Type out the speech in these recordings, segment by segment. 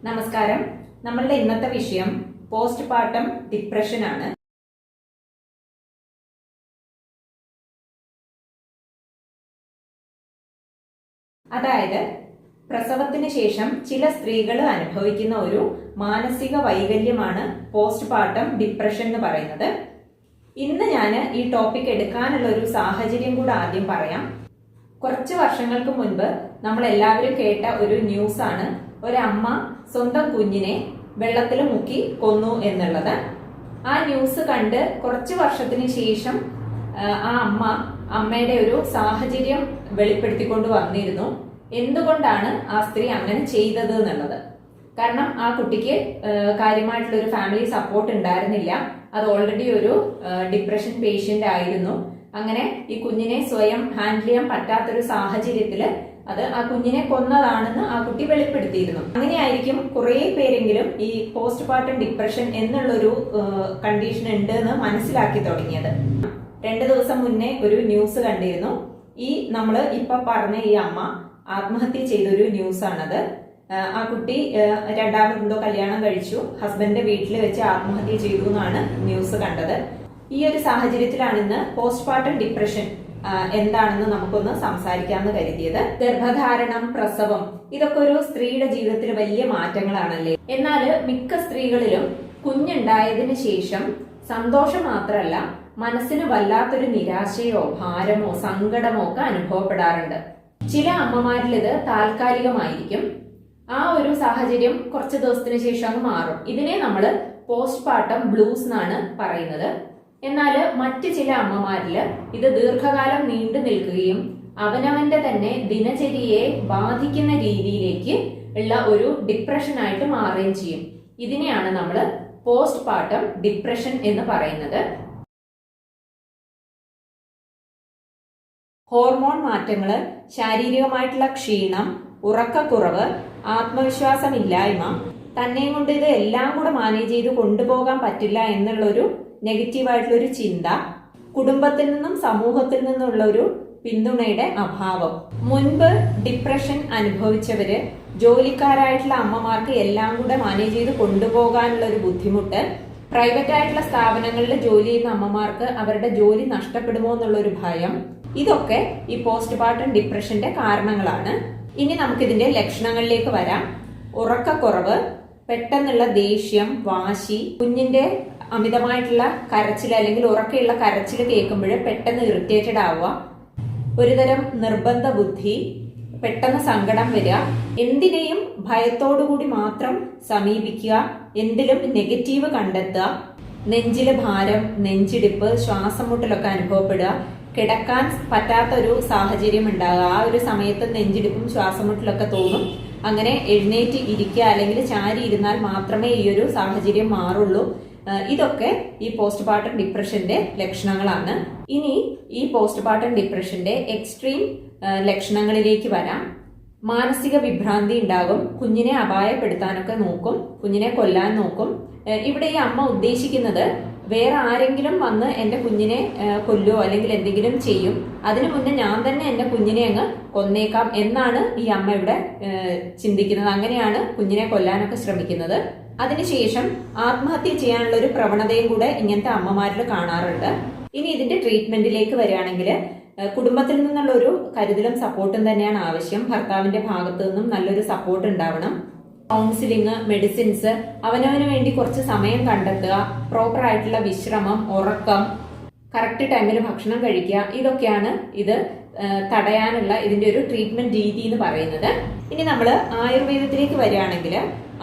നമസ്കാരം. നമ്മളുടെ ഇന്നത്തെ വിഷയം പോസ്റ്റ്പാർട്ടം ഡിപ്രഷൻ ആണ്. അതായത് പ്രസവത്തിന് ശേഷം ചില സ്ത്രീകൾ അനുഭവിക്കുന്ന ഒരു മാനസിക വൈകല്യമാണ് പോസ്റ്റ്പാർട്ടം ഡിപ്രഷൻ എന്ന് പറയുന്നത്. ഇന്ന് ഞാൻ ഈ ടോപ്പിക് എടുക്കാനുള്ള ഒരു സാഹചര്യം കൂടെ ആദ്യം പറയാം. കുറച്ച് വർഷങ്ങൾക്ക് മുൻപ് നമ്മൾ എല്ലാവരും കേട്ട ഒരു ന്യൂസ് ആണ് ഒരമ്മ സ്വന്തം കുഞ്ഞിനെ വെള്ളത്തിൽ മുക്കി കൊന്നു എന്നുള്ളത്. ആ ന്യൂസ് കണ്ട് കുറച്ച് വർഷത്തിന് ശേഷം ആ അമ്മയുടെ ഒരു സാഹചര്യം വെളിപ്പെടുത്തിക്കൊണ്ട് വന്നിരുന്നു. എന്തുകൊണ്ടാണ് ആ സ്ത്രീ അങ്ങനെ ചെയ്തത് എന്നുള്ളത്. കാരണം ആ കുട്ടിക്ക് കാര്യമായിട്ടുള്ള ഒരു ഫാമിലി സപ്പോർട്ട് ഉണ്ടായിരുന്നില്ല. അത് ഓൾറെഡി ഒരു ഡിപ്രഷൻ പേഷ്യന്റ് ആയിരുന്നു. അങ്ങനെ ഈ കുഞ്ഞിനെ സ്വയം ഹാൻഡിൽ ചെയ്യാൻ പറ്റാത്തൊരു സാഹചര്യത്തില് അത് ആ കുഞ്ഞിനെ കൊന്നതാണെന്ന് ആ കുട്ടി വെളിപ്പെടുത്തിയിരുന്നു. അങ്ങനെയായിരിക്കും കുറെ പേരെങ്കിലും ഈ പോസ്റ്റ്പാർട്ടം ഡിപ്രഷൻ എന്നുള്ളൊരു കണ്ടീഷൻ ഉണ്ട് എന്ന് മനസ്സിലാക്കി തുടങ്ങിയത്. 2 ദിവസം മുന്നേ ഒരു ന്യൂസ് കണ്ടിരുന്നു. ഈ നമ്മള് ഇപ്പൊ പറഞ്ഞ ഈ അമ്മ ആത്മഹത്യ ചെയ്തൊരു ന്യൂസ് ആണത്. ആ കുട്ടി രണ്ടാമതെന്തോ കല്യാണം കഴിച്ചു, ഹസ്ബൻഡിന്റെ വീട്ടിൽ വെച്ച് ആത്മഹത്യ ചെയ്തു എന്നാണ് ന്യൂസ് കണ്ടത്. ഈ ഒരു സാഹചര്യത്തിലാണ് ഇന്ന് പോസ്റ്റ്പാർട്ടം ഡിപ്രഷൻ എന്താണെന്ന് നമുക്കൊന്ന് സംസാരിക്കാമെന്ന് കരുതിയത്. ഗർഭധാരണം, പ്രസവം, ഇതൊക്കെ ഒരു സ്ത്രീയുടെ ജീവിതത്തിൽ വലിയ മാറ്റങ്ങളാണല്ലേ. എന്നാൽ മിക്ക സ്ത്രീകളിലും കുഞ്ഞുണ്ടായതിനു ശേഷം സന്തോഷം മാത്രമല്ല, മനസ്സിന് വല്ലാത്തൊരു നിരാശയോ ഭാരമോ സങ്കടമോ ഒക്കെ അനുഭവപ്പെടാറുണ്ട്. ചില അമ്മമാരിൽ ഇത് താൽക്കാലികമായിരിക്കും. ആ ഒരു സാഹചര്യം കുറച്ച് ദിവസത്തിന് ശേഷം അങ്ങ് മാറും. ഇതിനെ നമ്മൾ പോസ്റ്റ്പാർട്ടം ബ്ലൂസ് എന്നാണ് പറയുന്നത്. എന്നാൽ മറ്റ് ചില അമ്മമാരില് ഇത് ദീർഘകാലം നീണ്ടു നിൽക്കുകയും അവനവന്റെ തന്നെ ദിനചര്യയെ ബാധിക്കുന്ന രീതിയിലേക്ക് ഉള്ള ഒരു ഡിപ്രഷനായിട്ട് മാറുകയും ചെയ്യും. ഇതിനെയാണ് നമ്മൾ പോസ്റ്റ്പാർട്ടം ഡിപ്രഷൻ എന്ന് പറയുന്നത്. ഹോർമോൺ മാറ്റങ്ങള്, ശാരീരികമായിട്ടുള്ള ക്ഷീണം, ഉറക്കക്കുറവ്, ആത്മവിശ്വാസമില്ലായ്മ, തന്നെയും കൊണ്ട് ഇത് എല്ലാം കൂടെ മാനേജ് ചെയ്ത് കൊണ്ടുപോകാൻ പറ്റില്ല എന്നുള്ളൊരു നെഗറ്റീവായിട്ടുള്ള ഒരു ചിന്ത, കുടുംബത്തിൽ നിന്നും സമൂഹത്തിൽ നിന്നുള്ള ഒരു പിന്തുണയുടെ അഭാവം. മുൻപ് ഡിപ്രഷൻ അനുഭവിച്ചവര്, ജോലിക്കാരായിട്ടുള്ള അമ്മമാർക്ക് എല്ലാം കൂടെ മാനേജ് ചെയ്ത് കൊണ്ടുപോകാനുള്ള ഒരു ബുദ്ധിമുട്ട്, പ്രൈവറ്റ് ആയിട്ടുള്ള സ്ഥാപനങ്ങളിൽ ജോലി ചെയ്യുന്ന അമ്മമാർക്ക് അവരുടെ ജോലി നഷ്ടപ്പെടുമോ എന്നുള്ള ഒരു ഭയം, ഇതൊക്കെ ഈ പോസ്റ്റ്പാർട്ടം ഡിപ്രഷന്റെ കാരണങ്ങളാണ്. ഇനി നമുക്കിതിന്റെ ലക്ഷണങ്ങളിലേക്ക് വരാം. ഉറക്കക്കുറവ്, പെട്ടെന്നുള്ള ദേഷ്യം, വാശി, കുഞ്ഞിന്റെ അമിതമായിട്ടുള്ള കരച്ചിൽ അല്ലെങ്കിൽ ഉറക്കെയുള്ള കരച്ചിൽ കേൾക്കുമ്പോൾ പെട്ടെന്ന് ഇറിറ്റേറ്റഡ് ആവുക, ഒരുതരം നിർബന്ധ ബുദ്ധി, പെട്ടെന്ന് സങ്കടം വരിക, എന്തിനേയും ഭയത്തോടുകൂടി മാത്രം സമീപിക്കുക, എന്തിലും നെഗറ്റീവ് കണ്ടെത്തുക, നെഞ്ചില് ഭാരം, നെഞ്ചിടിപ്പ്, ശ്വാസം മുട്ടലൊക്കെ അനുഭവപ്പെടുക, കിടക്കാൻ പറ്റാത്ത ഒരു സാഹചര്യം ഉണ്ടാകുക. ആ ഒരു സമയത്ത് നെഞ്ചിടിപ്പും ശ്വാസം മുട്ടലൊക്കെ തോന്നും. അങ്ങനെ എഴുന്നേറ്റ് ഇരിക്കുക അല്ലെങ്കിൽ ചാരി ഇരുന്നാൽ മാത്രമേ ഈ ഒരു സാഹചര്യം മാറുള്ളൂ. ഇതൊക്കെ ഈ പോസ്റ്റ്പാർട്ടം ഡിപ്രഷന്റെ ലക്ഷണങ്ങളാണ്. ഇനി ഈ പോസ്റ്റ്പാർട്ടം ഡിപ്രഷന്റെ എക്സ്ട്രീം ലക്ഷണങ്ങളിലേക്ക് വരാം. മാനസിക വിഭ്രാന്തി ഉണ്ടാകും, കുഞ്ഞിനെ അപായപ്പെടുത്താനൊക്കെ നോക്കും, കുഞ്ഞിനെ കൊല്ലാൻ നോക്കും. ഇവിടെ ഈ അമ്മ ഉദ്ദേശിക്കുന്നത് വേറെ ആരെങ്കിലും വന്ന് എന്റെ കുഞ്ഞിനെ കൊല്ലോ അല്ലെങ്കിൽ എന്തെങ്കിലും ചെയ്യും, അതിനു മുന്നേ ഞാൻ തന്നെ എന്റെ കുഞ്ഞിനെ അങ്ങ് കൊന്നേക്കാം എന്നാണ് ഈ അമ്മ ഇവിടെ ചിന്തിക്കുന്നത്. അങ്ങനെയാണ് കുഞ്ഞിനെ കൊല്ലാനൊക്കെ ശ്രമിക്കുന്നത്. അതിനുശേഷം ആത്മഹത്യ ചെയ്യാനുള്ള ഒരു പ്രവണതയും കൂടെ ഇങ്ങനത്തെ അമ്മമാരിൽ കാണാറുണ്ട്. ഇനി ഇതിന്റെ ട്രീറ്റ്മെന്റിലേക്ക് വരികയാണെങ്കിൽ കുടുംബത്തിൽ നിന്നുള്ള ഒരു കരുതലും സപ്പോർട്ടും തന്നെയാണ് ആവശ്യം. ഭർത്താവിന്റെ ഭാഗത്തു നിന്നും നല്ലൊരു സപ്പോർട്ട് ഉണ്ടാവണം. കൗൺസിലിംഗ്, മെഡിസിൻസ്, അവനവന് വേണ്ടി കുറച്ച് സമയം കണ്ടെത്തുക, പ്രോപ്പർ ആയിട്ടുള്ള വിശ്രമം, ഉറക്കം, കറക്റ്റ് ടൈമിൽ ഭക്ഷണം കഴിക്കുക, ഇതൊക്കെയാണ് ഇത് തടയാനുള്ള ഇതിന്റെ ഒരു ട്രീറ്റ്മെന്റ് രീതി എന്ന് പറയുന്നത്. ഇനി നമ്മൾ ആയുർവേദത്തിലേക്ക് വരികയാണെങ്കിൽ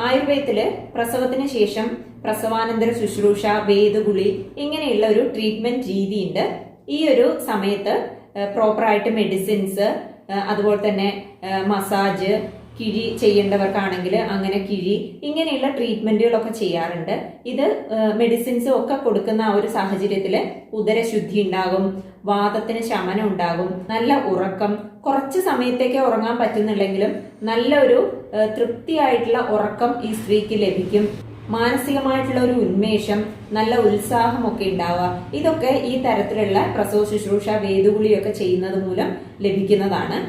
ആയുർവേദത്തില് പ്രസവത്തിന് ശേഷം പ്രസവാനന്തര ശുശ്രൂഷ, വേദഗുളി, ഇങ്ങനെയുള്ള ഒരു ട്രീറ്റ്മെന്റ് രീതിയുണ്ട്. ഈ ഒരു സമയത്ത് പ്രോപ്പറായിട്ട് മെഡിസിൻസ്, അതുപോലെ തന്നെ മസാജ്, കിഴി ചെയ്യേണ്ടവർക്കാണെങ്കിൽ അങ്ങനെ കിഴി, ഇങ്ങനെയുള്ള ട്രീറ്റ്മെന്റുകളൊക്കെ ചെയ്യാറുണ്ട്. ഇത് മെഡിസിൻസും ഒക്കെ കൊടുക്കുന്ന ആ ഒരു സാഹചര്യത്തിൽ ഉദരശുദ്ധി ഉണ്ടാകും, വാദത്തിന് ശമനം ഉണ്ടാകും, നല്ല ഉറക്കം, കുറച്ച് സമയത്തേക്ക് ഉറങ്ങാൻ പറ്റുന്നുണ്ടെങ്കിലും നല്ലൊരു തൃപ്തിയായിട്ടുള്ള ഉറക്കം ഈ സ്ത്രീക്ക് ലഭിക്കും. മാനസികമായിട്ടുള്ള ഒരു ഉന്മേഷം, നല്ല ഉത്സാഹമൊക്കെ ഉണ്ടാവുക, ഇതൊക്കെ ഈ തരത്തിലുള്ള പ്രസവ ശുശ്രൂഷ, വേദഗുളിയൊക്കെ ചെയ്യുന്നത് മൂലം ലഭിക്കുന്നതാണ്.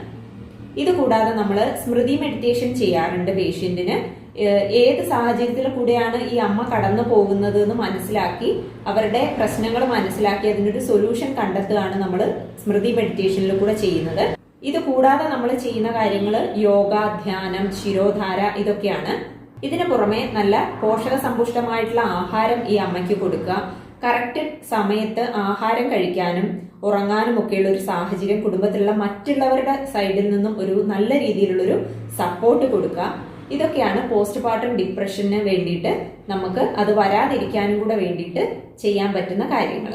ഇത് കൂടാതെ നമ്മൾ സ്മൃതി മെഡിറ്റേഷൻ ചെയ്യാറുണ്ട് പേഷ്യന്റിന്. ഏത് സാഹചര്യത്തിൽ കൂടെയാണ് ഈ അമ്മ കടന്നു പോകുന്നത് എന്ന് മനസ്സിലാക്കി അവരുടെ പ്രശ്നങ്ങൾ മനസ്സിലാക്കി അതിനൊരു സൊല്യൂഷൻ കണ്ടെത്തുകയാണ് നമ്മൾ സ്മൃതി മെഡിറ്റേഷനിൽ കൂടെ ചെയ്യുന്നത്. ഇത് കൂടാതെ നമ്മൾ ചെയ്യുന്ന കാര്യങ്ങൾ യോഗ, ധ്യാനം, ശിരോധാര ഇതൊക്കെയാണ്. ഇതിനു പുറമെ നല്ല പോഷക സമ്പുഷ്ടമായിട്ടുള്ള ആഹാരം ഈ അമ്മയ്ക്ക് കൊടുക്കുക, കറക്റ്റ് സമയത്ത് ആഹാരം കഴിക്കാനും ഉറങ്ങാനും ഒക്കെയുള്ള ഒരു സാഹചര്യം, കുടുംബത്തിലുള്ള മറ്റുള്ളവരുടെ സൈഡിൽ നിന്നും ഒരു നല്ല രീതിയിലുള്ളൊരു സപ്പോർട്ട് കൊടുക്കുക. ഇതൊക്കെയാണ് പോസ്റ്റ്മോർട്ടം ഡിപ്രഷന് വേണ്ടിയിട്ട് നമുക്ക് അത് വരാതിരിക്കാനും കൂടെ വേണ്ടിയിട്ട് ചെയ്യാൻ പറ്റുന്ന കാര്യങ്ങൾ.